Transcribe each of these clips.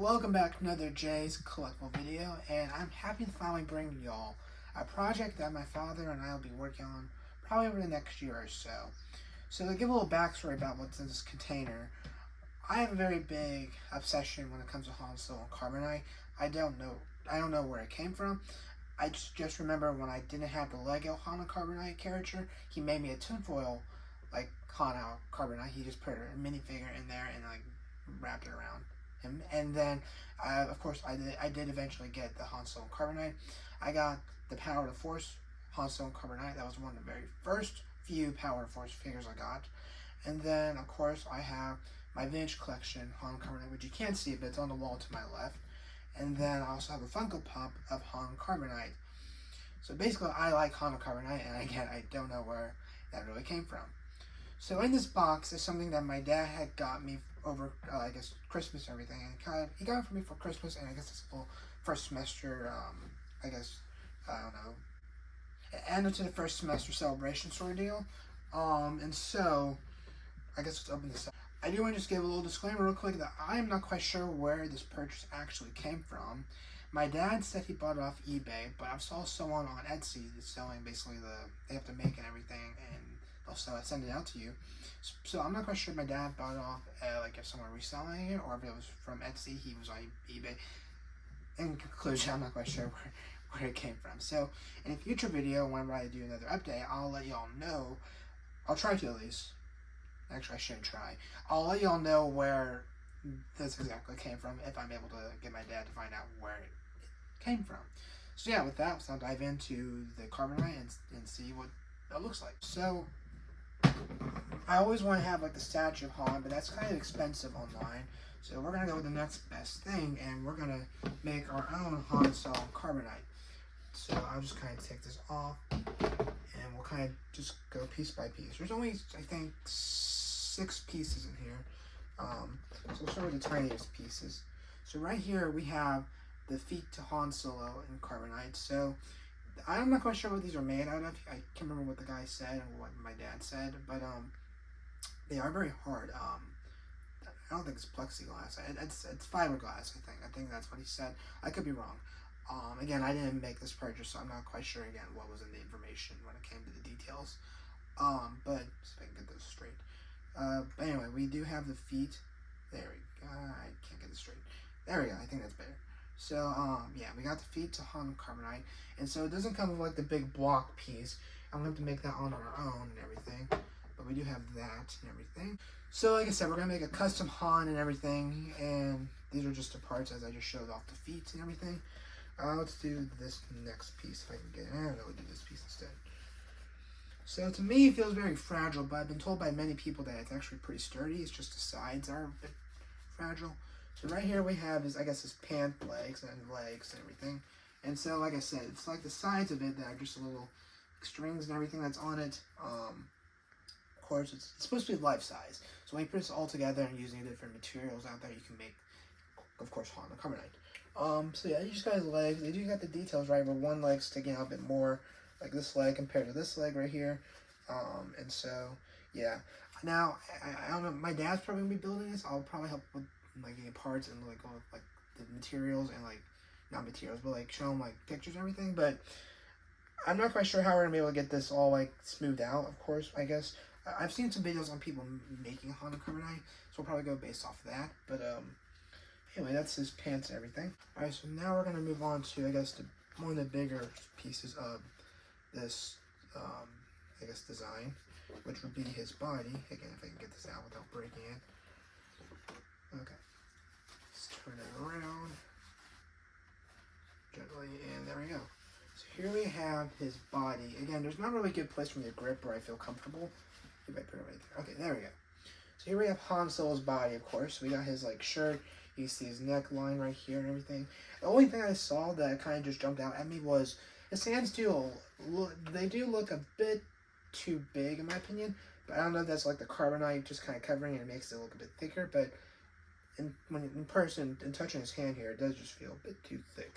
Welcome back to another Jay's Collectible video, and I'm happy to finally bring y'all a project that my father and I will be working on probably over the next year or so. So to give a little backstory about what's in this container, I have a very big obsession when it comes to Han Solo and carbonite. I don't know where it came from. I just remember when I didn't have the Lego Han and carbonite character, he made me a tinfoil like Han out carbonite. He just put a minifigure in there and like wrapped it around him. And then, of course, I did eventually get the Han Solo carbonite. I got the Power of the Force Han Solo carbonite. That was one of the very first few Power of the Force figures I got. And then, of course, I have my vintage collection Han carbonite, which you can't see, but it's on the wall to my left. And then I also have a Funko Pop of Han carbonite. So basically, I like Han carbonite, and again, I don't know where that really came from. So in this box is something that my dad had got me over, I guess, Christmas and everything. And he got it for me for Christmas, and I guess it's a little first semester, I don't know, end to the first semester celebration sort of deal. And so, I guess let's open this up. I do want to just give a little disclaimer real quick that I am not quite sure where this purchase actually came from. My dad said he bought it off eBay, but I saw someone on Etsy that's selling basically they have to make and everything, and they'll send it out to you. So I'm not quite sure if my dad bought it off, like if someone reselling it, or if it was from Etsy, he was on eBay. In conclusion, I'm not quite sure where it came from. So in a future video, whenever I do another update, I'll let y'all know. I'll try to at least. Actually, I shouldn't try. I'll let y'all know where this exactly came from if I'm able to get my dad to find out where it came from. So yeah, with that, let's now dive into the carbonite and see what it looks like. So I always want to have like the statue of Han, but that's kind of expensive online. So we're gonna go with the next best thing, and we're gonna make our own Han Solo carbonite. So I'll just kind of take this off, and we'll kind of just go piece by piece. There's only, I think, 6 pieces in here. So we'll start with the tiniest pieces. So right here we have the feet to Han Solo in carbonite. So I'm not quite sure what these are made out of. I can't remember what the guy said and what my dad said, but they are very hard. I don't think it's plexiglass. It's fiberglass. I think that's what he said. I could be wrong. Again, I didn't make this purchase, so I'm not quite sure again what was in the information when it came to the details. But see if I can get this straight. But anyway, we do have the feet. There we go. I can't get this straight. There we go. I think that's better. So, yeah, we got the feet to Han carbonite. And so it doesn't come with like the big block piece. I'm going to have to make that on our own and everything. But we do have that and everything. So, like I said, we're going to make a custom Han and everything. And these are just the parts as I just showed off the feet and everything. Let's do this next piece if I can get it. I'm going to do this piece instead. So to me, it feels very fragile, but I've been told by many people that it's actually pretty sturdy. It's just the sides are a bit fragile. So right here we have his, I guess, his pant legs and everything. And so, like I said, it's like the sides of it that are just a little strings and everything that's on it. Of course, it's supposed to be life size. So when you put this all together and using different materials out there, you can make, of course, Han and carbonite. So yeah, you just got his legs. They do got the details right, where one leg sticking out a bit more, like this leg compared to this leg right here. And so, yeah. Now, I don't know, my dad's probably going to be building this. I'll probably help with, like, getting parts and, like, all, like, the materials and, like, not materials, but, like, show him, like, pictures and everything. But I'm not quite sure how we're going to be able to get this all, like, smoothed out, of course, I guess. I've seen some videos on people making Han carbonite, so we'll probably go based off of that. But, anyway, that's his pants and everything. Alright, so now we're going to move on to, I guess, one of the bigger pieces of this, I guess, design, which would be his body. Again, if I can get this out without breaking it. Okay. Let's turn it around gently, and there we go. So here we have his body. Again, there's not really a good place for me to grip where I feel comfortable. Maybe I put it right there. Okay, there we go. So here we have Han Solo's body, of course. We got his, like, shirt. You see his neckline right here and everything. The only thing I saw that kind of just jumped out at me was his hands do look a bit too big in my opinion, but I don't know if that's like the carbonite just kind of covering it and makes it look a bit thicker, but when in person and touching his hand here, it does just feel a bit too thick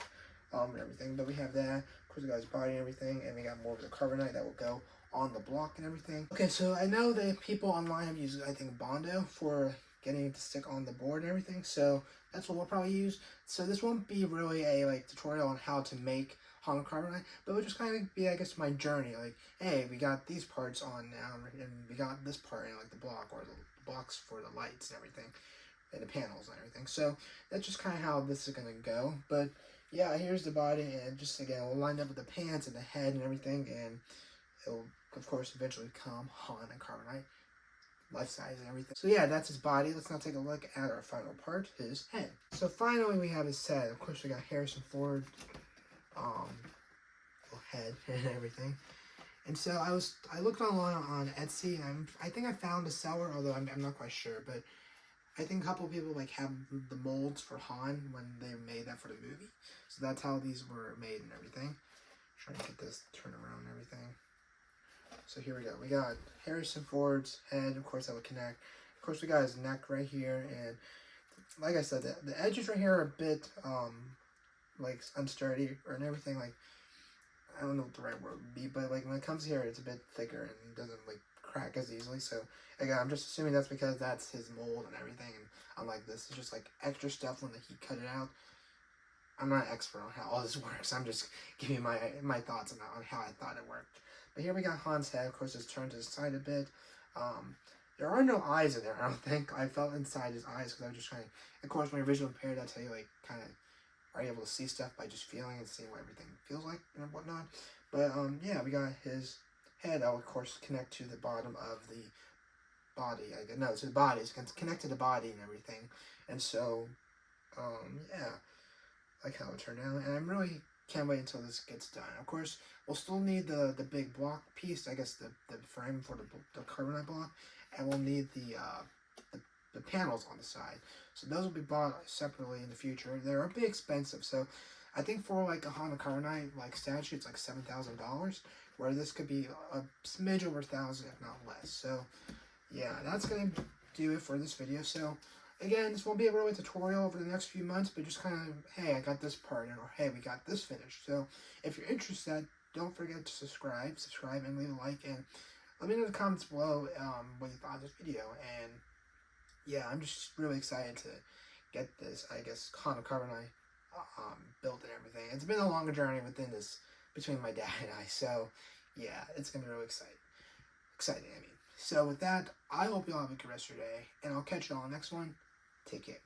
and everything. But we have that, of course we got his body and everything, and we got more of the carbonite that will go on the block and everything. Okay, so I know that people online have used, I think, Bondo for getting it to stick on the board and everything. So that's what we'll probably use. So this won't be really a like tutorial on how to make Honda carbonite, but it'll just kind of be, I guess, my journey. Like, hey, we got these parts on now, and we got this part in like the block or the blocks for the lights and everything, and the panels and everything. So that's just kind of how this is gonna go. But yeah, here's the body, and just again, we'll line up with the pants and the head and everything, and it'll of course eventually come Honda carbonite, life size and everything. So yeah, that's his body. Let's now take a look at our final part, his head. So finally we have his head. Of course we got Harrison Ford, head and everything. And so I looked online on Etsy, and I think I found a seller, although I'm not quite sure, but I think a couple of people like have the molds for Han when they made that for the movie. So that's how these were made and everything. Trying to get this turned around and everything. So here we go. We got Harrison Ford's head, of course that would connect. Of course we got his neck right here, and like I said, the edges right here are a bit like unsturdy and everything. Like, I don't know what the right word would be, but like when it comes here, it's a bit thicker and doesn't like crack as easily. So again, I'm just assuming that's because that's his mold and everything. And unlike this, it's just like extra stuff when he cut it out. I'm not an expert on how all this works. I'm just giving my thoughts on how I thought it worked. But here we got Han's head. Of course, it's turned to the side a bit. There are no eyes in there, I don't think. I felt inside his eyes because I was just trying. Of course, when you're visually impaired, that's how you like kind of are able to see stuff by just feeling and seeing what everything feels like and whatnot. But yeah, we got his head. That will of course connect to the bottom of the body. No, it's his body. It's connect to the body and everything. And so, yeah, like how it turned out. And I'm really can't wait until this gets done. Of course, we'll still need the big block piece. I guess the frame for the carbonite block, and we'll need the panels on the side. So those will be bought separately in the future. They're a bit expensive, so I think for like a Honda carbonite like statue, it's like $7,000, where this could be a smidge over 1,000, if not less. So yeah, that's gonna do it for this video. So again, this won't be a really tutorial over the next few months, but just kind of, hey, I got this part, or hey, we got this finished. So if you're interested, don't forget to subscribe and leave a like, and let me know in the comments below what you thought of this video. And yeah, I'm just really excited to get this, I guess, Honda carbonite built and everything. It's been a longer journey between my dad and I, so yeah, it's gonna be really exciting. I mean. So with that, I hope you all have a good rest of your day, and I'll catch you all on the next one. Take care.